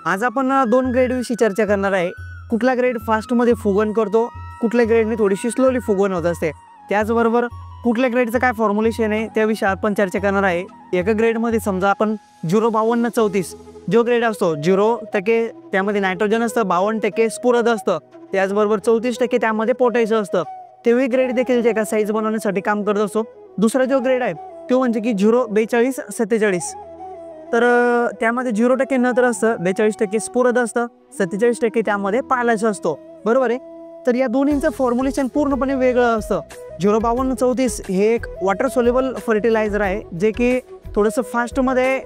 आज आपण दोन ग्रेडविषयी चर्चा करणार आहे। कुठला ग्रेड फास्टमध्ये फुगवण करतो, कुठल्या ग्रेडने थोडीशी स्लोली फुगवण होत असते, त्याचबरोबर कुठल्या ग्रेडचं काय फॉर्म्युलेशन आहे त्याविषयी आपण चर्चा करणार आहे। एका ग्रेडमध्ये समजा आपण 05234 जो ग्रेड असतो 0% त्यामध्ये नायट्रोजन असतं, 52% स्फुरद असतं, त्याचबरोबर 34% त्यामध्ये पोटॅशियम असतं, तेही ग्रेड देखील जे का साईज बनवण्यासाठी काम करत असतो। दुसरा जो ग्रेड आहे तो म्हणजे की 04247, तर त्यामध्ये 0% नत्र असतं, 42% स्फुरद असतं, 47% त्यामध्ये पालाश असतो, बरोबर आहे। तर या दोन्हींचं फॉर्म्युलेशन पूर्णपणे वेगळं असतं। 05234 हे एक वॉटर सोल्युबल फर्टिलायझर आहे जे की थोडंसं फास्टमध्ये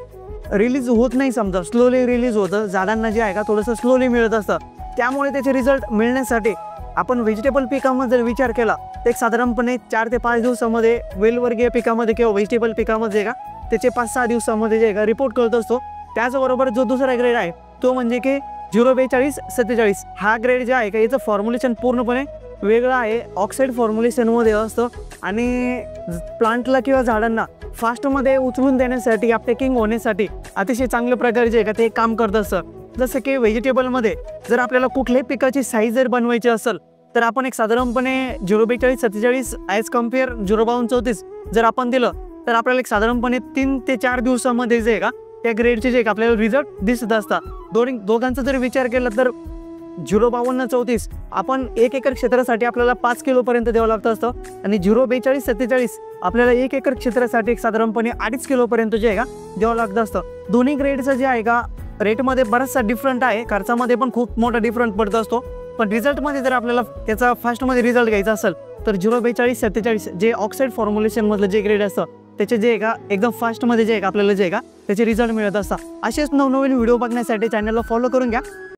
रिलीज होत नाही, समजा स्लोली रिलीज होतं, झाडांना जे आहे का थोडंसं स्लोली मिळत असतं, त्यामुळे त्याचे रिझल्ट मिळण्यासाठी आपण व्हेजिटेबल पिकामध्ये जर विचार केला तर एक साधारणपणे 4 ते 5 दिवसामध्ये वेलवर्गीय पिकामध्ये किंवा व्हेजिटेबल पिकामध्ये का त्याचे 5-6 दिवसामध्ये जे का रिपोर्ट करत असतो। त्याचबरोबर जो दुसरा ग्रेड आहे तो म्हणजे की 04247 हा ग्रेड जे आहे का याचं फॉर्म्युलेशन पूर्णपणे वेगळं आहे, ऑक्साईड फॉर्म्युलेशनमध्ये असतं आणि प्लांटला किंवा झाडांना फास्टमध्ये उचलून देण्यासाठी अपटेकिंग होण्यासाठी अतिशय चांगल्या प्रकारे जे का ते काम करत असतं। जसं की व्हेजिटेबलमध्ये जर आपल्याला कुठल्याही पिकाची साईज जर बनवायची असेल तर आपण एक साधारणपणे 04247 ॲज कम्पेअर 05234 जर आपण दिलं तर आपल्याला एक साधारणपणे 3 ते 4 दिवसामध्ये जे का त्या ग्रेडचे जे आपल्याला रिझल्ट दिसत असतात। दोघांचा जर विचार केला तर 05234 आपण 1 एकर क्षेत्रासाठी आपल्याला 5 किलोपर्यंत द्यावं लागतं असतं आणि 04247 आपल्याला 1 एकर क्षेत्रासाठी एक साधारणपणे 2.5 किलोपर्यंत जे आहे का द्यावं लागतं असतं। दोन्ही ग्रेडचं जे आहे का रेटमध्ये बराचसा डिफरंट आहे, खर्चामध्ये पण खूप मोठा डिफरंट पडत असतो, पण रिझल्टमध्ये जर आपल्याला त्याचा फास्टमध्ये रिझल्ट घ्यायचा असेल तर 04247 जे ऑक्साईड फॉर्म्युलेशनमधलं जे ग्रेड असतं त्याचे जे आहे का एकदम फास्टमध्ये जे आहे का आपल्याला जे आहे का त्याचे रिझल्ट मिळत असतात। असेच नवनवीन व्हिडिओ बघण्यासाठी चॅनलला फॉलो करून घ्या।